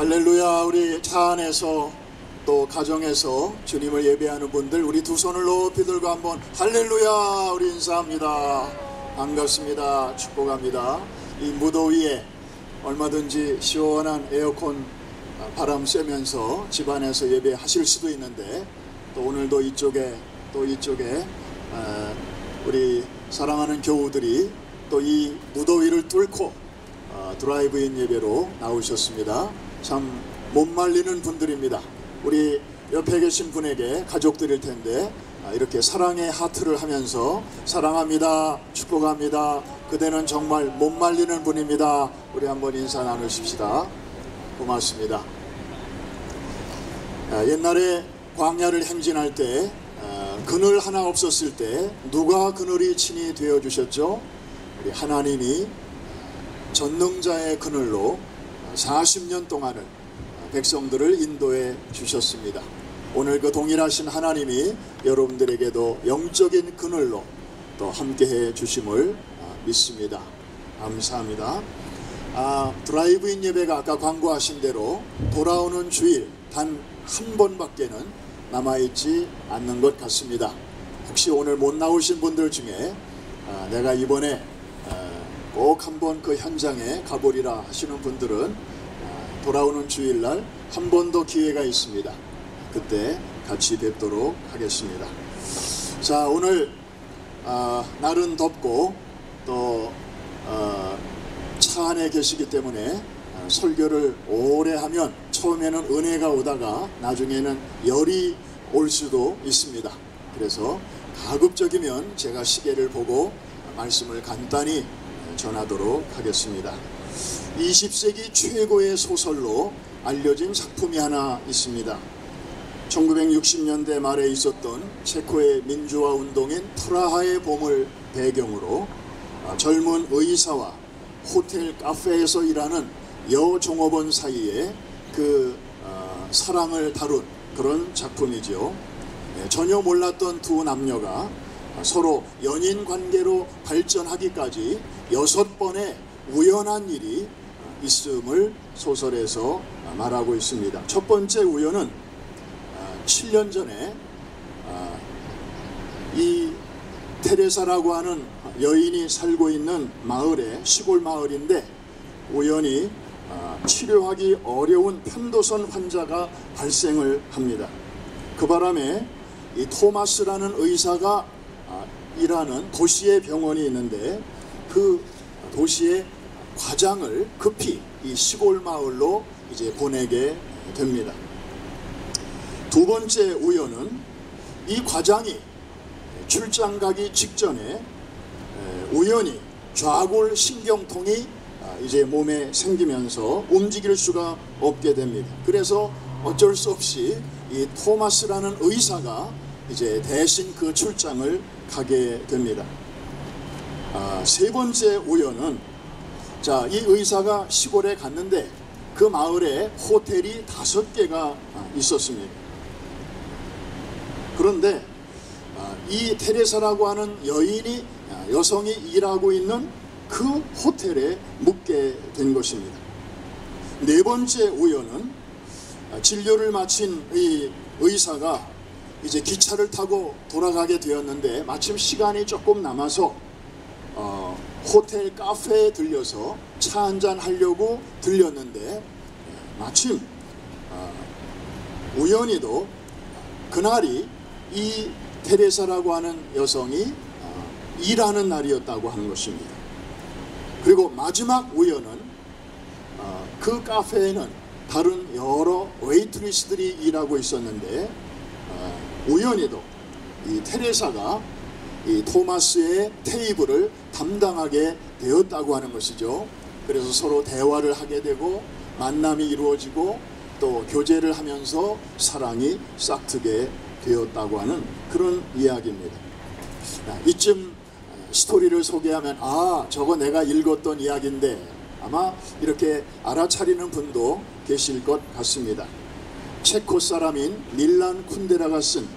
할렐루야. 우리 차 안에서 또 가정에서 주님을 예배하는 분들, 우리 두 손을 높이 들고 한번 할렐루야 우리 인사합니다. 반갑습니다. 축복합니다. 이 무더위에 얼마든지 시원한 에어컨 바람 쐬면서 집안에서 예배하실 수도 있는데, 또 오늘도 이쪽에 우리 사랑하는 교우들이 또 이 무더위를 뚫고 드라이브인 예배로 나오셨습니다. 참 못 말리는 분들입니다. 우리 옆에 계신 분에게 가족들일 텐데 이렇게 사랑의 하트를 하면서 사랑합니다, 축복합니다, 그대는 정말 못 말리는 분입니다. 우리 한번 인사 나누십시다. 고맙습니다. 옛날에 광야를 행진할 때 그늘 하나 없었을 때 누가 그늘이 친히 되어 주셨죠? 우리 하나님이 전능자의 그늘로 40년 동안을 백성들을 인도해 주셨습니다. 오늘 그 동일하신 하나님이 여러분들에게도 영적인 그늘로 또 함께해 주심을 믿습니다. 감사합니다. 드라이브인 예배가 아까 광고하신 대로 돌아오는 주일 단 한 번밖에는 남아있지 않는 것 같습니다. 혹시 오늘 못 나오신 분들 중에 내가 이번에 꼭 한번 그 현장에 가보리라 하시는 분들은 돌아오는 주일날 한 번 더 기회가 있습니다. 그때 같이 뵙도록 하겠습니다. 자, 오늘 날은 덥고 또 차 안에 계시기 때문에 설교를 오래 하면 처음에는 은혜가 오다가 나중에는 열이 올 수도 있습니다. 그래서 가급적이면 제가 시계를 보고 말씀을 간단히 전하도록 하겠습니다. 20세기 최고의 소설로 알려진 작품이 하나 있습니다. 1960년대 말에 있었던 체코의 민주화 운동인 프라하의 봄을 배경으로 젊은 의사와 호텔 카페에서 일하는 여종업원 사이에 그 사랑을 다룬 그런 작품이죠. 전혀 몰랐던 두 남녀가 서로 연인 관계로 발전하기까지 6번의 우연한 일이 있음을 소설에서 말하고 있습니다. 첫 번째 우연은 7년 전에 이 테레사라고 하는 여인이 살고 있는 마을에, 시골 마을인데 우연히 치료하기 어려운 편도선 환자가 발생을 합니다. 그 바람에 이 토마스라는 의사가 일하는 도시의 병원이 있는데 그 도시의 과장을 급히 이 시골 마을로 이제 보내게 됩니다. 두 번째 우연은 이 과장이 출장 가기 직전에 우연히 좌골 신경통이 이제 몸에 생기면서 움직일 수가 없게 됩니다. 그래서 어쩔 수 없이 이 토마스라는 의사가 이제 대신 그 출장을 가게 됩니다. 세 번째 우연은 이 의사가 시골에 갔는데 그 마을에 호텔이 5개가 있었습니다. 그런데 이 테레사라고 하는 여성이 일하고 있는 그 호텔에 묵게 된 것입니다. 네 번째 우연은 진료를 마친 이 의사가 이제 기차를 타고 돌아가게 되었는데 마침 시간이 조금 남아서 호텔 카페에 들려서 차 한잔 하려고 들렸는데 마침 우연히도 그날이 이 테레사라고 하는 여성이 일하는 날이었다고 하는 것입니다. 그리고 마지막 우연은 그 카페에는 다른 여러 웨이트리스들이 일하고 있었는데 우연히도 이 테레사가 이 토마스의 테이블을 담당하게 되었다고 하는 것이죠. 그래서 서로 대화를 하게 되고 만남이 이루어지고 또 교제를 하면서 사랑이 싹트게 되었다고 하는 그런 이야기입니다. 이쯤 스토리를 소개하면 저거 내가 읽었던 이야기인데 아마 이렇게 알아차리는 분도 계실 것 같습니다. 체코 사람인 밀란 쿤데라가 쓴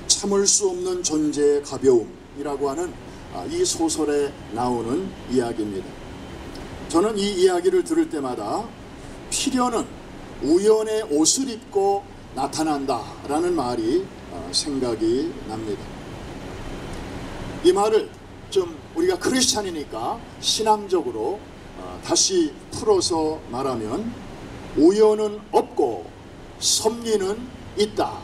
참을 수 없는 존재의 가벼움이라고 하는 이 소설에 나오는 이야기입니다. 저는 이 이야기를 들을 때마다 필연은 우연의 옷을 입고 나타난다 라는 말이 생각이 납니다. 이 말을 좀 우리가 크리스찬이니까 신앙적으로 다시 풀어서 말하면 우연은 없고 섭리는 있다,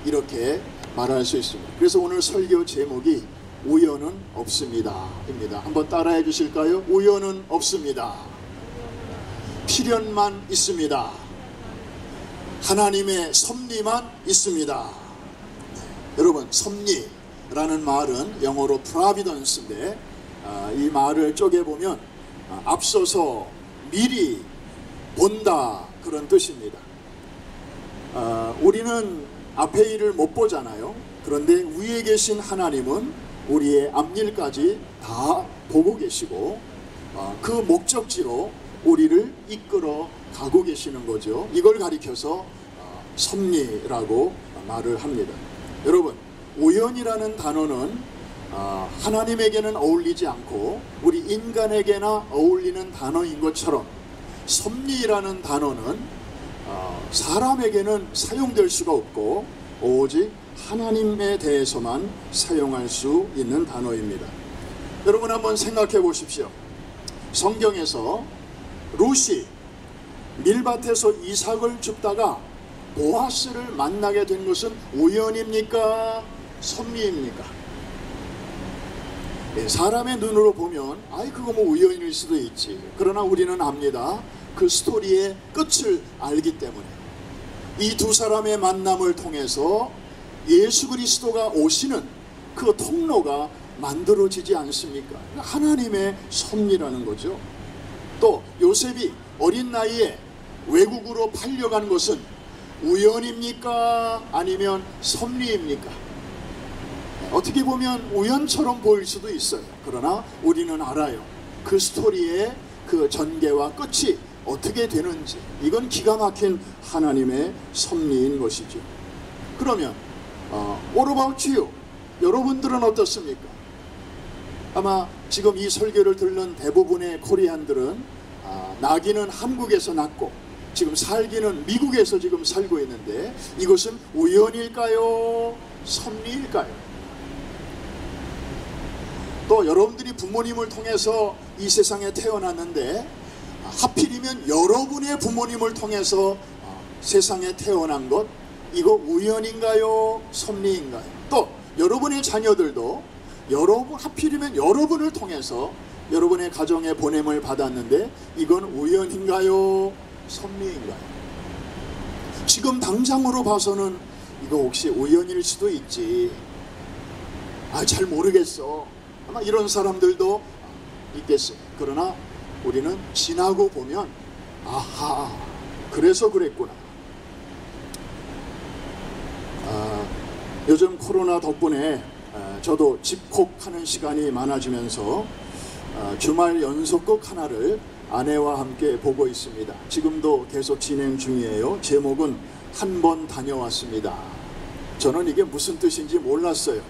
이렇게 말할 수 있습니다. 그래서 오늘 설교 제목이 우연은 없습니다 입니다. 한번 따라해 주실까요? 우연은 없습니다. 필연만 있습니다. 하나님의 섭리만 있습니다. 여러분, 섭리라는 말은 영어로 providence인데 이 말을 쪼개보면 앞서서 미리 본다, 그런 뜻입니다. 우리는 앞에 일을 못 보잖아요. 그런데 위에 계신 하나님은 우리의 앞일까지 다 보고 계시고 그 목적지로 우리를 이끌어 가고 계시는 거죠. 이걸 가리켜서 섭리라고 말을 합니다. 여러분, 우연이라는 단어는 하나님에게는 어울리지 않고 우리 인간에게나 어울리는 단어인 것처럼 섭리라는 단어는 사람에게는 사용될 수가 없고 오직 하나님에 대해서만 사용할 수 있는 단어입니다. 여러분, 한번 생각해 보십시오. 성경에서 룻이 밀밭에서 이삭을 줍다가 보아스를 만나게 된 것은 우연입니까? 섭리입니까? 사람의 눈으로 보면 그거 뭐 우연일 수도 있지. 그러나 우리는 압니다. 그 스토리의 끝을 알기 때문에 이 두 사람의 만남을 통해서 예수 그리스도가 오시는 그 통로가 만들어지지 않습니까? 하나님의 섭리라는 거죠. 또 요셉이 어린 나이에 외국으로 팔려간 것은 우연입니까? 아니면 섭리입니까? 어떻게 보면 우연처럼 보일 수도 있어요. 그러나 우리는 알아요. 그 스토리의 그 전개와 끝이 어떻게 되는지. 이건 기가 막힌 하나님의 섭리인 것이죠. 그러면 What about you? 여러분들은 어떻습니까? 아마 지금 이 설교를 듣는 대부분의 코리안들은 나기는 한국에서 났고 지금 살기는 미국에서 지금 살고 있는데 이것은 우연일까요? 섭리일까요? 또 여러분들이 부모님을 통해서 이 세상에 태어났는데 하필이면 여러분의 부모님을 통해서 세상에 태어난 것, 이거 우연인가요? 섭리인가요? 또 여러분의 자녀들도 하필이면 여러분을 통해서 여러분의 가정에 보냄을 받았는데 이건 우연인가요? 섭리인가요? 지금 당장으로 봐서는 이거 혹시 우연일 수도 있지, 잘 모르겠어, 아마 이런 사람들도 있겠어요. 그러나 우리는 지나고 보면 아하, 그래서 그랬구나. 요즘 코로나 덕분에 저도 집콕하는 시간이 많아지면서 주말 연속극 하나를 아내와 함께 보고 있습니다. 지금도 계속 진행 중이에요. 제목은 한 번 다녀왔습니다. 저는 이게 무슨 뜻인지 몰랐어요.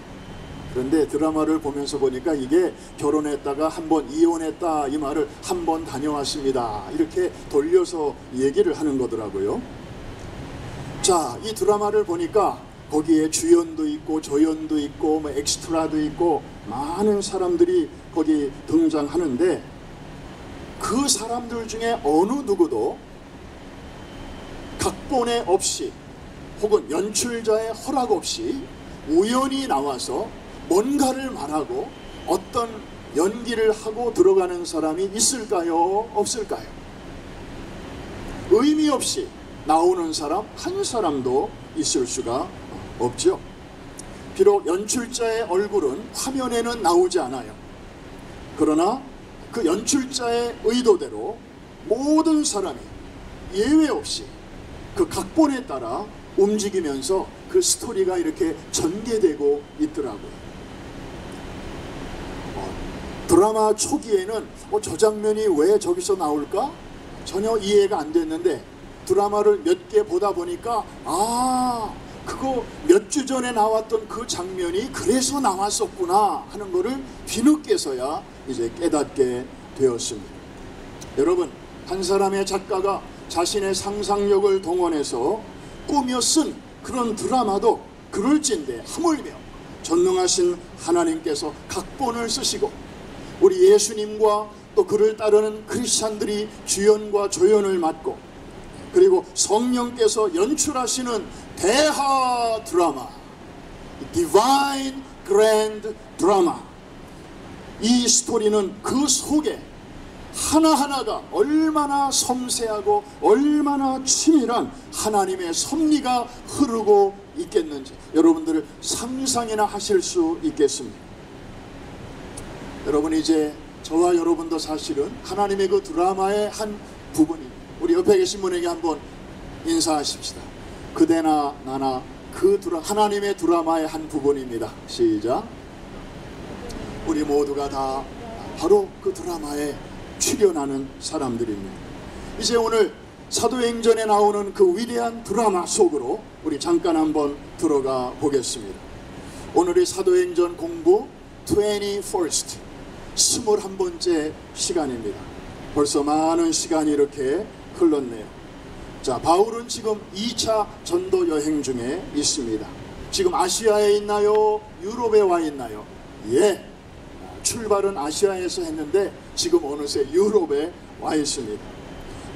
그런데 드라마를 보면서 보니까 이게 결혼했다가 한 번 이혼했다, 이 말을 한 번 다녀왔습니다, 이렇게 돌려서 얘기를 하는 거더라고요. 자, 이 드라마를 보니까 거기에 주연도 있고 조연도 있고 뭐 엑스트라도 있고 많은 사람들이 거기 등장하는데 그 사람들 중에 어느 누구도 각본에 없이 혹은 연출자의 허락 없이 우연히 나와서 뭔가를 말하고 어떤 연기를 하고 들어가는 사람이 있을까요? 없을까요? 의미 없이 나오는 사람 한 사람도 있을 수가 없죠. 비록 연출자의 얼굴은 화면에는 나오지 않아요. 그러나 그 연출자의 의도대로 모든 사람이 예외 없이 그 각본에 따라 움직이면서 그 스토리가 이렇게 전개되고 있더라고요. 드라마 초기에는 저 장면이 왜 저기서 나올까? 전혀 이해가 안 됐는데 드라마를 몇 개 보다 보니까 그거 몇 주 전에 나왔던 그 장면이 그래서 나왔었구나 하는 거를 뒤늦게서야 이제 깨닫게 되었습니다. 여러분, 한 사람의 작가가 자신의 상상력을 동원해서 꾸며 쓴 그런 드라마도 그럴진데 하물며 전능하신 하나님께서 각본을 쓰시고 우리 예수님과 또 그를 따르는 크리스찬들이 주연과 조연을 맡고 그리고 성령께서 연출하시는 대하 드라마, Divine Grand Drama, 이 스토리는 그 속에 하나하나가 얼마나 섬세하고 얼마나 치밀한 하나님의 섭리가 흐르고 있겠는지 여러분들 상상이나 하실 수 있겠습니다. 여러분, 이제 저와 여러분도 사실은 하나님의 그 드라마의 한 부분입니다. 우리 옆에 계신 분에게 한번 인사하십시다. 그대나 나나 하나님의 드라마의 한 부분입니다. 시작. 우리 모두가 다 바로 그 드라마에 출연하는 사람들입니다. 이제 오늘 사도행전에 나오는 그 위대한 드라마 속으로 우리 잠깐 한번 들어가 보겠습니다. 오늘이 사도행전 공부 21st 21번째 시간입니다. 벌써 많은 시간이 이렇게 흘렀네요. 자, 바울은 지금 2차 전도 여행 중에 있습니다. 지금 아시아에 있나요? 유럽에 와 있나요? 예, 출발은 아시아에서 했는데 지금 어느새 유럽에 와 있습니다.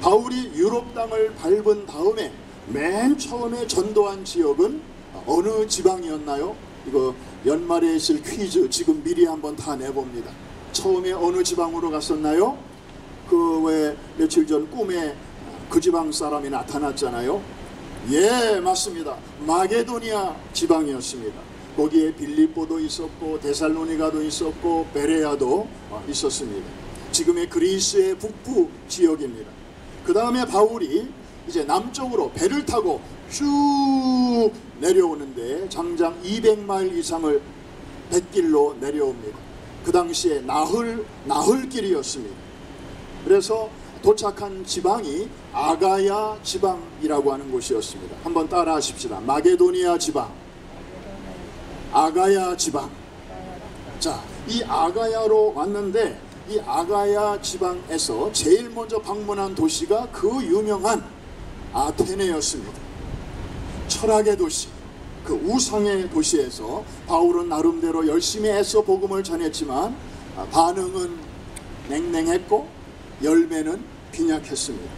바울이 유럽 땅을 밟은 다음에 맨 처음에 전도한 지역은 어느 지방이었나요? 이거 연말에 있을 퀴즈 지금 미리 한번 다 내봅니다. 처음에 어느 지방으로 갔었나요? 그 왜 며칠 전 꿈에 그 지방 사람이 나타났잖아요. 예, 맞습니다. 마게도니아 지방이었습니다. 거기에 빌립보도 있었고 데살로니가도 있었고 베레아도 있었습니다. 지금의 그리스의 북부 지역입니다. 그 다음에 바울이 이제 남쪽으로 배를 타고 쭉 내려오는데 장장 200마일 이상을 뱃길로 내려옵니다. 그 당시에 나흘길이었습니다. 그래서 도착한 지방이 아가야 지방이라고 하는 곳이었습니다. 한번 따라 하십시다. 마게도니아 지방, 아가야 지방. 자, 이 아가야로 왔는데 이 아가야 지방에서 제일 먼저 방문한 도시가 그 유명한 아테네였습니다. 철학의 도시, 그 우상의 도시에서 바울은 나름대로 열심히 애써 복음을 전했지만 반응은 냉랭했고 열매는 빈약했습니다.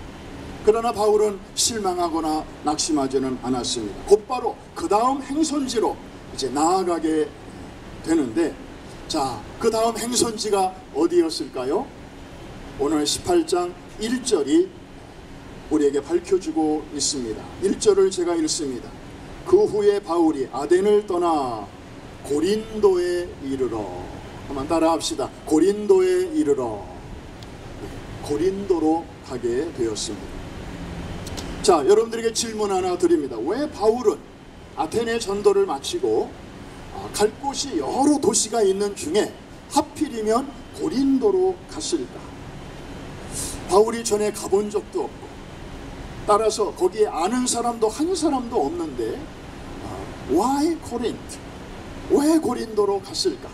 그러나 바울은 실망하거나 낙심하지는 않았습니다. 곧바로 그 다음 행선지로 이제 나아가게 되는데, 자, 그 다음 행선지가 어디였을까요? 오늘 18장 1절이 우리에게 밝혀주고 있습니다. 1절을 제가 읽습니다. 그 후에 바울이 아덴을 떠나 고린도에 이르러, 한번 따라 합시다. 고린도에 이르러, 고린도로 가게 되었습니다. 자, 여러분들에게 질문 하나 드립니다. 왜 바울은 아테네 전도를 마치고 갈 곳이 여러 도시가 있는 중에 하필이면 고린도로 갔을까? 바울이 전에 가본 적도 없고 따라서 거기에 아는 사람도 한 사람도 없는데 why Corinth? 왜 고린도로 갔을까?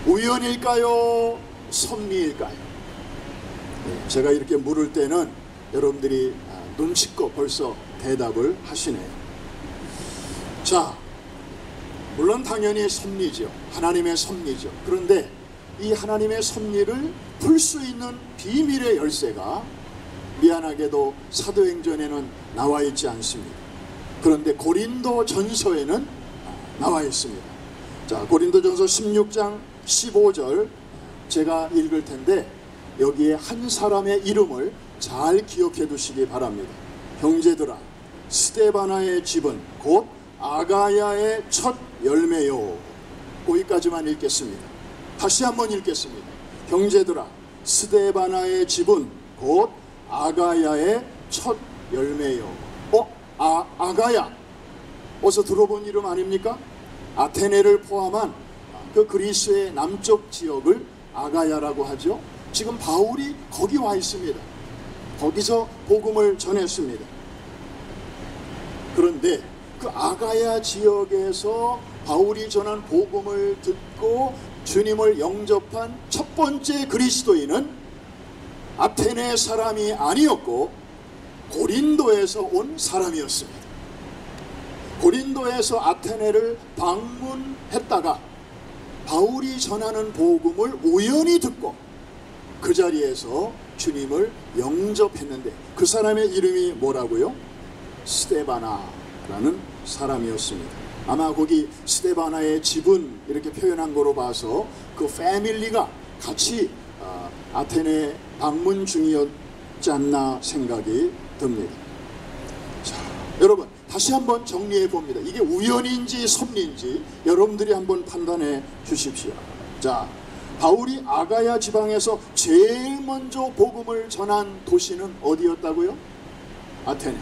우연일까요? 섭리일까요? 제가 이렇게 물을 때는 여러분들이 눈치껏 벌써 대답을 하시네요. 자, 물론 당연히 섭리죠. 하나님의 섭리죠. 그런데 이 하나님의 섭리를 풀 수 있는 비밀의 열쇠가 미안하게도 사도행전에는 나와 있지 않습니다. 그런데 고린도 전서에는 나와 있습니다. 자, 고린도전서 16장 15절 제가 읽을 텐데 여기에 한 사람의 이름을 잘 기억해 두시기 바랍니다. 형제들아, 스데바나의 집은 곧 아가야의 첫 열매요. 거기까지만 읽겠습니다. 다시 한번 읽겠습니다. 형제들아, 스데바나의 집은 곧 아가야의 첫 열매요. 아가야, 어서 들어본 이름 아닙니까? 아테네를 포함한 그 그리스의 남쪽 지역을 아가야라고 하죠. 지금 바울이 거기 와 있습니다. 거기서 복음을 전했습니다. 그런데 그 아가야 지역에서 바울이 전한 복음을 듣고 주님을 영접한 첫 번째 그리스도인은 아테네 사람이 아니었고 고린도에서 온 사람이었습니다. 고린도에서 아테네를 방문했다가 바울이 전하는 복음을 우연히 듣고 그 자리에서 주님을 영접했는데 그 사람의 이름이 뭐라고요? 스데바나라는 사람이었습니다. 아마 거기 스데바나의 집은 이렇게 표현한 거로 봐서 그 패밀리가 같이 아테네 방문 중이었지 않나 생각이 듭니다. 자, 여러분 다시 한번 정리해 봅니다. 이게 우연인지 섭리인지 여러분들이 한번 판단해 주십시오. 자, 바울이 아가야 지방에서 제일 먼저 복음을 전한 도시는 어디였다고요? 아테네.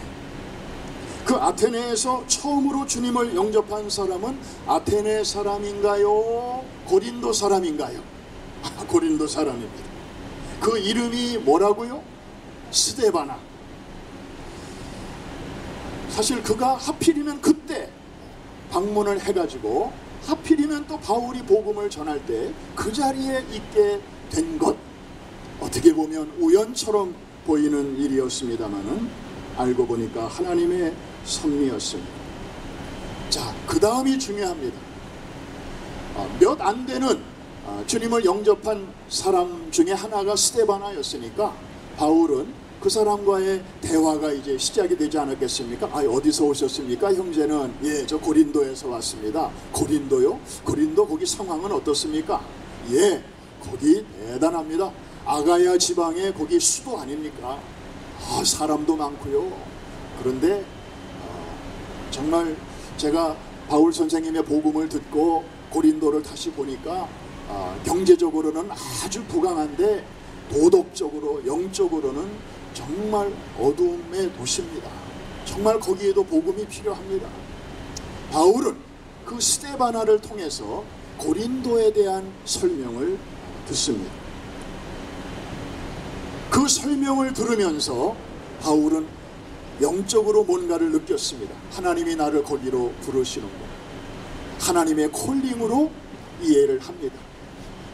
그 아테네에서 처음으로 주님을 영접한 사람은 아테네 사람인가요? 고린도 사람인가요? 고린도 사람입니다. 그 이름이 뭐라고요? 스데바나. 사실 그가 하필이면 그때 방문을 해가지고 하필이면 또 바울이 복음을 전할 때 그 자리에 있게 된 것, 어떻게 보면 우연처럼 보이는 일이었습니다마는 알고 보니까 하나님의 섭리였습니다. 자, 그 다음이 중요합니다. 몇 안 되는 주님을 영접한 사람 중에 하나가 스데바나였으니까 바울은 그 사람과의 대화가 이제 시작이 되지 않았겠습니까? 어디서 오셨습니까? 형제는 저 고린도에서 왔습니다. 고린도요? 고린도 거기 상황은 어떻습니까? 거기 대단합니다. 아가야 지방에 거기 수도 아닙니까? 사람도 많고요. 그런데 정말 제가 바울 선생님의 복음을 듣고 고린도를 다시 보니까 경제적으로는 아주 부강한데 도덕적으로 영적으로는 정말 어둠의 도시입니다. 정말 거기에도 복음이 필요합니다. 바울은 그 스데바나를 통해서 고린도에 대한 설명을 듣습니다. 그 설명을 들으면서 바울은 영적으로 뭔가를 느꼈습니다. 하나님이 나를 거기로 부르시는 것, 하나님의 콜링으로 이해를 합니다.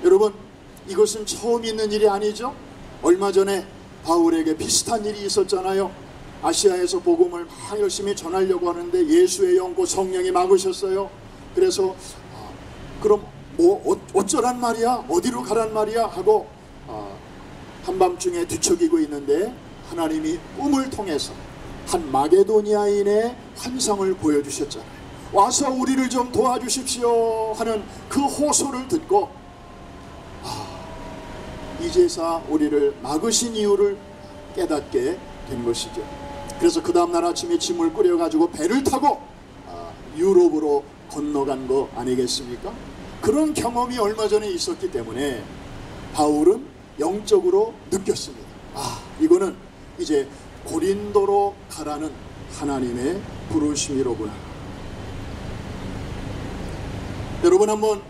여러분, 이것은 처음 있는 일이 아니죠? 얼마 전에 바울에게 비슷한 일이 있었잖아요. 아시아에서 복음을 막 열심히 전하려고 하는데 예수의 영고 성령이 막으셨어요. 그래서 그럼 어쩌란 말이야? 어디로 가란 말이야? 하고 한밤중에 뒤척이고 있는데 하나님이 꿈을 통해서 한 마게도니아인의 환상을 보여주셨잖아요. 와서 우리를 좀 도와주십시오 하는 그 호소를 듣고 이제사 우리를 막으신 이유를 깨닫게 된 것이죠. 그래서 그 다음날 아침에 짐을 꾸려가지고 배를 타고 유럽으로 건너간 거 아니겠습니까? 그런 경험이 얼마 전에 있었기 때문에 바울은 영적으로 느꼈습니다. 이거는 이제 고린도로 가라는 하나님의 부르심이로구나. 여러분 한번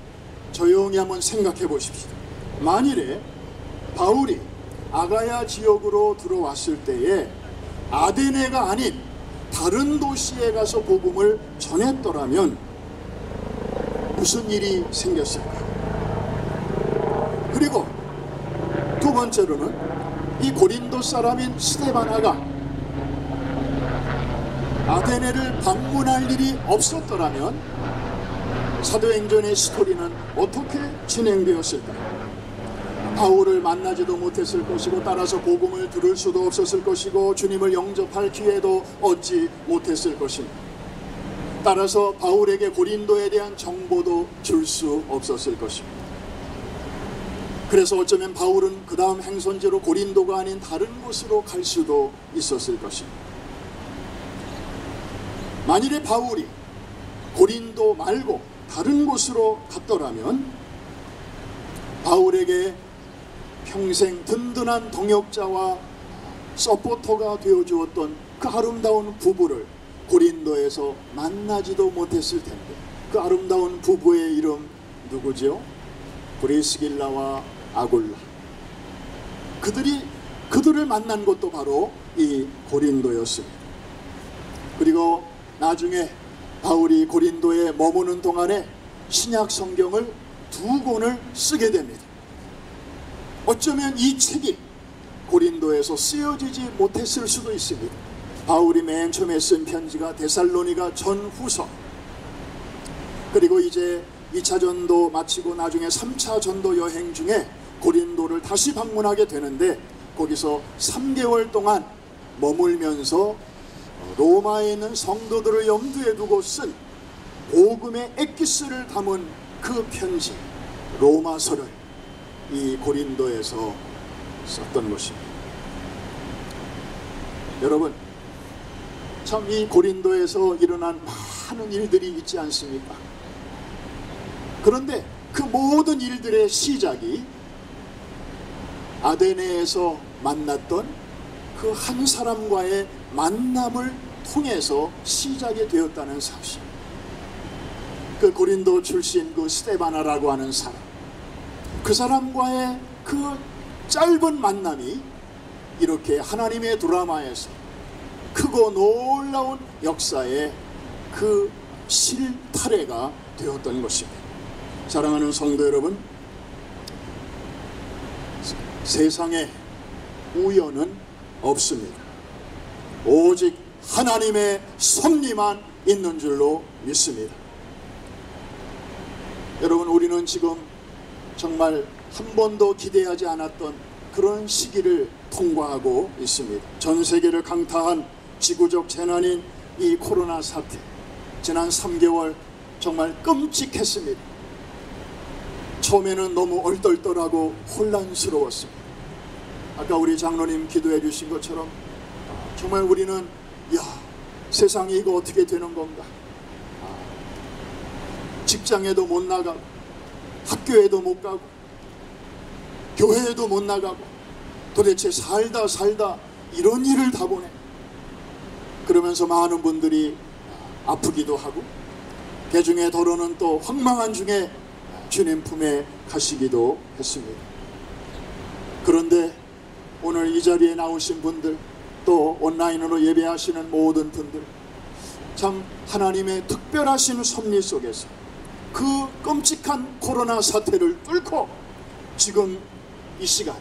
조용히 한번 생각해 보십시오. 만일에 바울이 아가야 지역으로 들어왔을 때에 아데네가 아닌 다른 도시에 가서 복음을 전했더라면 무슨 일이 생겼을까요? 그리고 두 번째로는 이 고린도 사람인 스데바나가 아데네를 방문할 일이 없었더라면 사도행전의 스토리는 어떻게 진행되었을까요? 바울을 만나지도 못했을 것이고 따라서 복음을 들을 수도 없었을 것이고 주님을 영접할 기회도 얻지 못했을 것입니다. 따라서 바울에게 고린도에 대한 정보도 줄 수 없었을 것입니다. 그래서 어쩌면 바울은 그 다음 행선지로 고린도가 아닌 다른 곳으로 갈 수도 있었을 것입니다. 만일에 바울이 고린도 말고 다른 곳으로 갔더라면 바울에게 평생 든든한 동역자와 서포터가 되어주었던 그 아름다운 부부를 고린도에서 만나지도 못했을 텐데, 그 아름다운 부부의 이름 누구죠? 브리스길라와 아굴라. 그들을 만난 곳도 바로 이 고린도였습니다. 그리고 나중에 바울이 고린도에 머무는 동안에 신약 성경을 2권을 쓰게 됩니다. 어쩌면 이 책이 고린도에서 쓰여지지 못했을 수도 있습니다. 바울이 맨 처음에 쓴 편지가 데살로니가 전후서, 그리고 이제 2차 전도 마치고 나중에 3차 전도 여행 중에 고린도를 다시 방문하게 되는데, 거기서 3개월 동안 머물면서 로마에 있는 성도들을 염두에 두고 쓴 복음의 엑기스를 담은 그 편지 로마서를 이 고린도에서 썼던 것입니다. 여러분, 참 이 고린도에서 일어난 많은 일들이 있지 않습니까? 그런데 그 모든 일들의 시작이 아데네에서 만났던 그 한 사람과의 만남을 통해서 시작이 되었다는 사실. 그 고린도 출신 그 스데바나라고 하는 사람, 그 사람과의 그 짧은 만남이 이렇게 하나님의 드라마에서 크고 놀라운 역사의 그 실타래가 되었던 것입니다. 사랑하는 성도 여러분, 세상에 우연은 없습니다. 오직 하나님의 섭리만 있는 줄로 믿습니다. 여러분, 우리는 지금 정말 한 번도 기대하지 않았던 그런 시기를 통과하고 있습니다. 전 세계를 강타한 지구적 재난인 이 코로나 사태, 지난 3개월 정말 끔찍했습니다. 처음에는 너무 얼떨떨하고 혼란스러웠습니다. 아까 우리 장로님 기도해 주신 것처럼 정말 우리는 세상이 이거 어떻게 되는 건가, 직장에도 못 나가고 학교에도 못 가고 교회에도 못 나가고 도대체 살다 이런 일을 다 보내. 그러면서 많은 분들이 아프기도 하고, 그 중에 더러는 또 황망한 중에 주님 품에 가시기도 했습니다. 그런데 오늘 이 자리에 나오신 분들, 또 온라인으로 예배하시는 모든 분들, 참 하나님의 특별하신 섭리 속에서 그 끔찍한 코로나 사태를 뚫고 지금 이 시간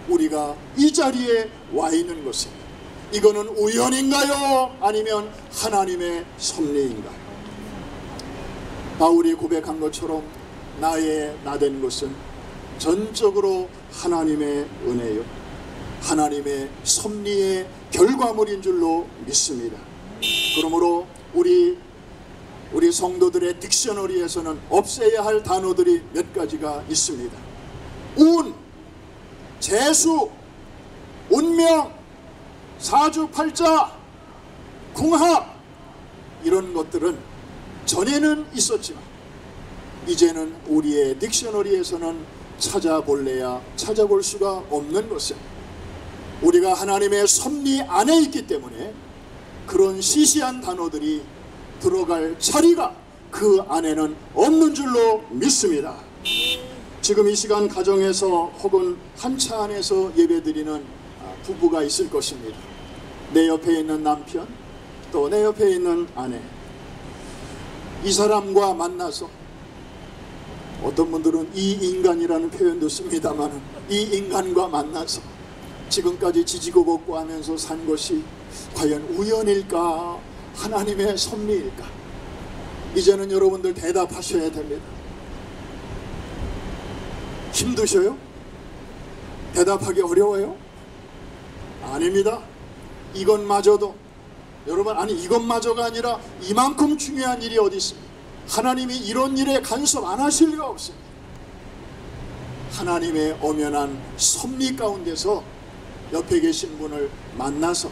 우리가 이 자리에 와 있는 것은, 이거는 우연인가요? 아니면 하나님의 섭리인가요? 바울이 고백한 것처럼 나의 나된 것은 전적으로 하나님의 은혜요, 하나님의 섭리의 결과물인 줄로 믿습니다. 그러므로 우리 성도들의 딕셔너리에서는 없애야 할 단어들이 몇 가지가 있습니다. 운, 재수, 운명, 사주팔자, 궁합, 이런 것들은 전에는 있었지만 이제는 우리의 딕셔너리에서는 찾아볼래야 찾아볼 수가 없는 것은, 우리가 하나님의 섭리 안에 있기 때문에 그런 시시한 단어들이 들어갈 자리가 그 안에는 없는 줄로 믿습니다. 지금 이 시간 가정에서 혹은 한 차 안에서 예배드리는 부부가 있을 것입니다. 내 옆에 있는 남편, 또 내 옆에 있는 아내, 이 사람과 만나서, 어떤 분들은 이 인간이라는 표현도 씁니다만, 이 인간과 만나서 지금까지 지지고 볶고 하면서 산 것이 과연 우연일까, 하나님의 섭리일까? 이제는 여러분들 대답하셔야 됩니다. 힘드셔요? 대답하기 어려워요? 아닙니다. 이것마저도 여러분, 아니 이것마저가 아니라 이만큼 중요한 일이 어디 있습니까? 하나님이 이런 일에 간섭 안 하실 리가 없습니다. 하나님의 엄연한 섭리 가운데서 옆에 계신 분을 만나서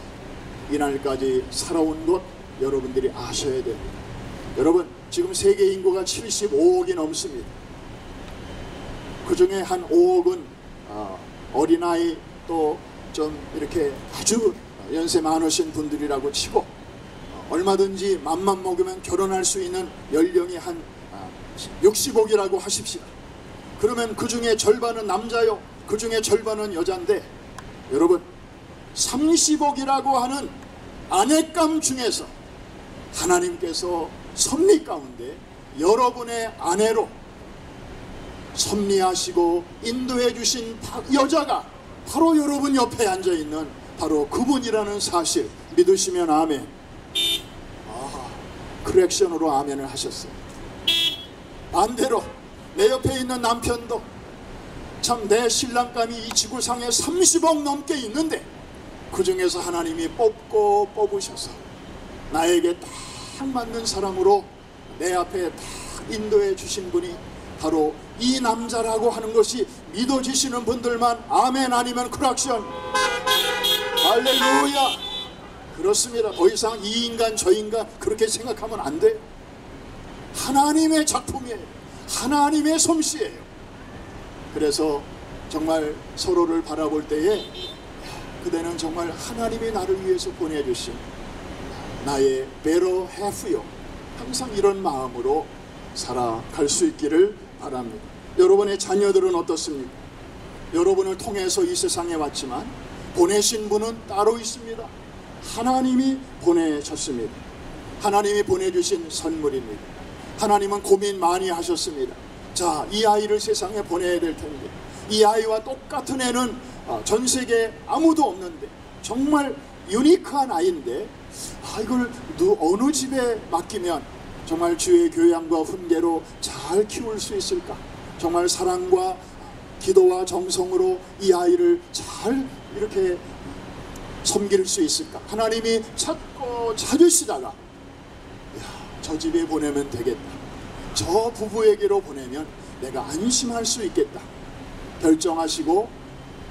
이날까지 살아온 것 여러분들이 아셔야 됩니다. 여러분, 지금 세계 인구가 75억이 넘습니다. 그 중에 한 5억은 어린아이, 또 좀 이렇게 아주 연세 많으신 분들이라고 치고, 얼마든지 맘만 먹으면 결혼할 수 있는 연령이 한 60억이라고 하십시다. 그러면 그 중에 절반은 남자요, 그 중에 절반은 여잔데, 여러분 30억이라고 하는 아내감 중에서 하나님께서 섭리 가운데 여러분의 아내로 섭리하시고 인도해 주신 여자가 바로 여러분 옆에 앉아있는 바로 그분이라는 사실 믿으시면 아멘. 크랙션으로 아멘을 하셨어요. 반대로 내 옆에 있는 남편도 참 내 신랑감이 이 지구상에 30억 넘게 있는데 그 중에서 하나님이 뽑고 뽑으셔서 나에게 딱 맞는 사람으로 내 앞에 딱 인도해 주신 분이 바로 이 남자라고 하는 것이 믿어지시는 분들만 아멘 아니면 크락션. 할렐루야. 그렇습니다. 더 이상 이 인간 저 인간 그렇게 생각하면 안 돼요. 하나님의 작품이에요. 하나님의 솜씨예요. 그래서 정말 서로를 바라볼 때에 그대는 정말 하나님이 나를 위해서 보내주신 나의 better half요. 항상 이런 마음으로 살아갈 수 있기를 바랍니다. 여러분의 자녀들은 어떻습니까? 여러분을 통해서 이 세상에 왔지만 보내신 분은 따로 있습니다. 하나님이 보내셨습니다. 하나님이 보내주신 선물입니다. 하나님은 고민 많이 하셨습니다. 자, 이 아이를 세상에 보내야 될 텐데 이 아이와 똑같은 애는 전 세계에 아무도 없는데 정말 유니크한 아이인데 이걸 어느 집에 맡기면 정말 주의 교양과 훈계로 잘 키울 수 있을까? 정말 사랑과 기도와 정성으로 이 아이를 잘 이렇게 섬길 수 있을까? 하나님이 찾고 찾으시다가 저 집에 보내면 되겠다. 저 부부에게로 보내면 내가 안심할 수 있겠다. 결정하시고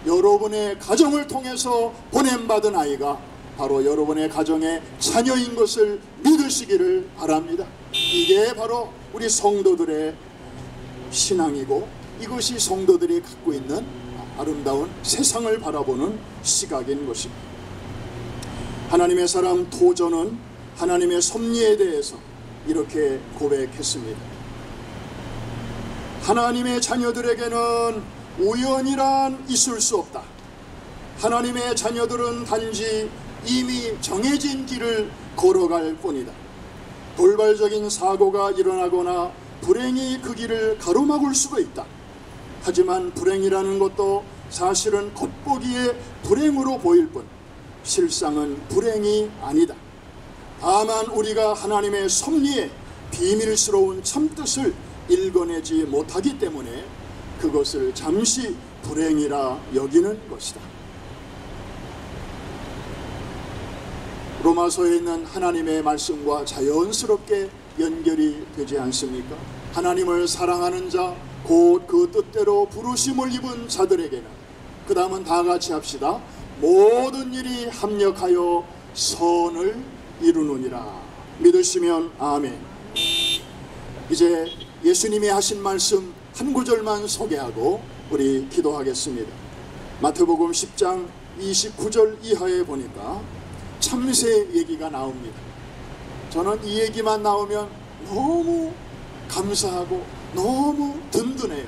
여러분의 가정을 통해서 보냄받은 아이가 바로 여러분의 가정의 자녀인 것을 믿으시기를 바랍니다. 이게 바로 우리 성도들의 신앙이고 이것이 성도들이 갖고 있는 아름다운 세상을 바라보는 시각인 것입니다. 하나님의 사람 도전은 하나님의 섭리에 대해서 이렇게 고백했습니다. 하나님의 자녀들에게는 우연이란 있을 수 없다. 하나님의 자녀들은 단지 이미 정해진 길을 걸어갈 뿐이다. 돌발적인 사고가 일어나거나 불행이 그 길을 가로막을 수도 있다. 하지만 불행이라는 것도 사실은 겉보기에 불행으로 보일 뿐 실상은 불행이 아니다. 다만 우리가 하나님의 섭리의 비밀스러운 참뜻을 읽어내지 못하기 때문에 그것을 잠시 불행이라 여기는 것이다. 로마서에 있는 하나님의 말씀과 자연스럽게 연결이 되지 않습니까? 하나님을 사랑하는 자, 곧 그 뜻대로 부르심을 입은 자들에게는, 그 다음은 다 같이 합시다. 모든 일이 합력하여 선을 이루느니라. 믿으시면 아멘. 이제 예수님이 하신 말씀 한 구절만 소개하고 우리 기도하겠습니다. 마태복음 10장 29절 이하에 보니까 참새 얘기가 나옵니다. 저는 이 얘기만 나오면 너무 감사하고 너무 든든해요.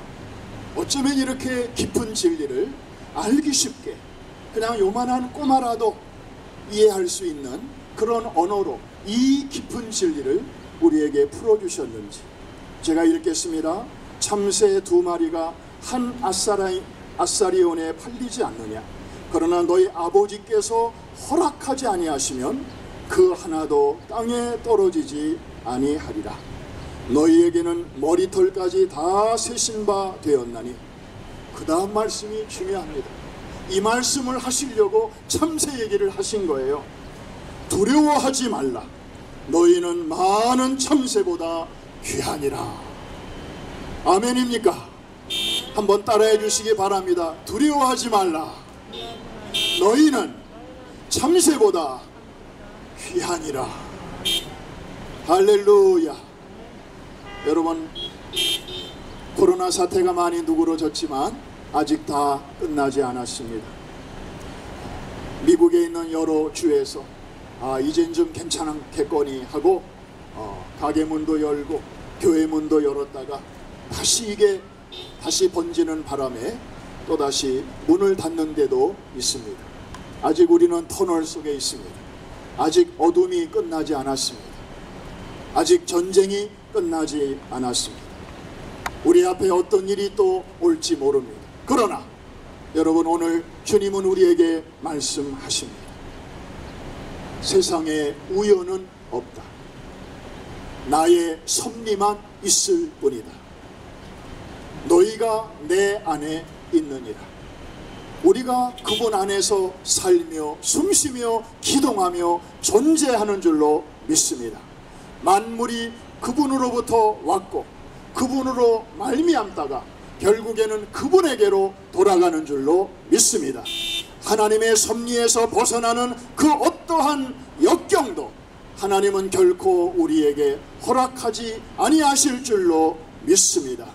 어쩌면 이렇게 깊은 진리를 알기 쉽게 그냥 요만한 꼬마라도 이해할 수 있는 그런 언어로 이 깊은 진리를 우리에게 풀어주셨는지. 제가 읽겠습니다. 참새 2마리가 한 아사리온에 팔리지 않느냐? 그러나 너희 아버지께서 허락하지 아니하시면 그 하나도 땅에 떨어지지 아니하리라. 너희에게는 머리털까지 다 세신 바 되었나니. 그 다음 말씀이 중요합니다. 이 말씀을 하시려고 참새 얘기를 하신 거예요. 두려워하지 말라. 너희는 많은 참새보다 귀하니라. 아멘입니까? 한번 따라해 주시기 바랍니다. 두려워하지 말라. 너희는 참새보다 귀하니라. 할렐루야. 여러분, 코로나 사태가 많이 누그러졌지만 아직 다 끝나지 않았습니다. 미국에 있는 여러 주에서 이젠 좀 괜찮겠거니 하고 가게 문도 열고 교회 문도 열었다가 이게 다시 번지는 바람에 또다시 문을 닫는 데도 있습니다. 아직 우리는 터널 속에 있습니다. 아직 어둠이 끝나지 않았습니다. 아직 전쟁이 끝나지 않았습니다. 우리 앞에 어떤 일이 또 올지 모릅니다. 그러나 여러분, 오늘 주님은 우리에게 말씀하십니다. 세상에 우연은 없다. 나의 섭리만 있을 뿐이다. 너희가 내 안에 있느니라. 우리가 그분 안에서 살며 숨쉬며 기동하며 존재하는 줄로 믿습니다. 만물이 그분으로부터 왔고 그분으로 말미암다가 결국에는 그분에게로 돌아가는 줄로 믿습니다. 하나님의 섭리에서 벗어나는 그 어떠한 역경도 하나님은 결코 우리에게 허락하지 아니하실 줄로 믿습니다.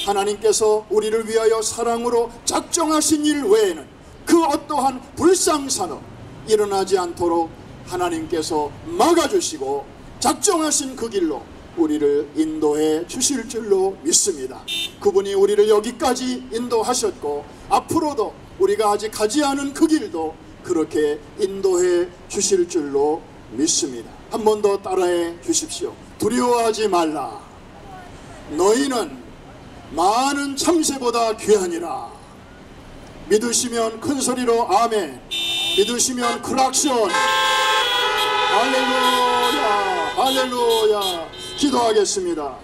하나님께서 우리를 위하여 사랑으로 작정하신 일 외에는 그 어떠한 불상사도 일어나지 않도록 하나님께서 막아주시고 작정하신 그 길로 우리를 인도해 주실 줄로 믿습니다. 그분이 우리를 여기까지 인도하셨고 앞으로도 우리가 아직 가지 않은 그 길도 그렇게 인도해 주실 줄로 믿습니다. 한 번 더 따라해 주십시오. 두려워하지 말라. 너희는 많은 참새보다 귀하니라. 믿으시면 큰 소리로 아멘, 믿으시면 크락션. 할렐루야, 할렐루야. 기도하겠습니다.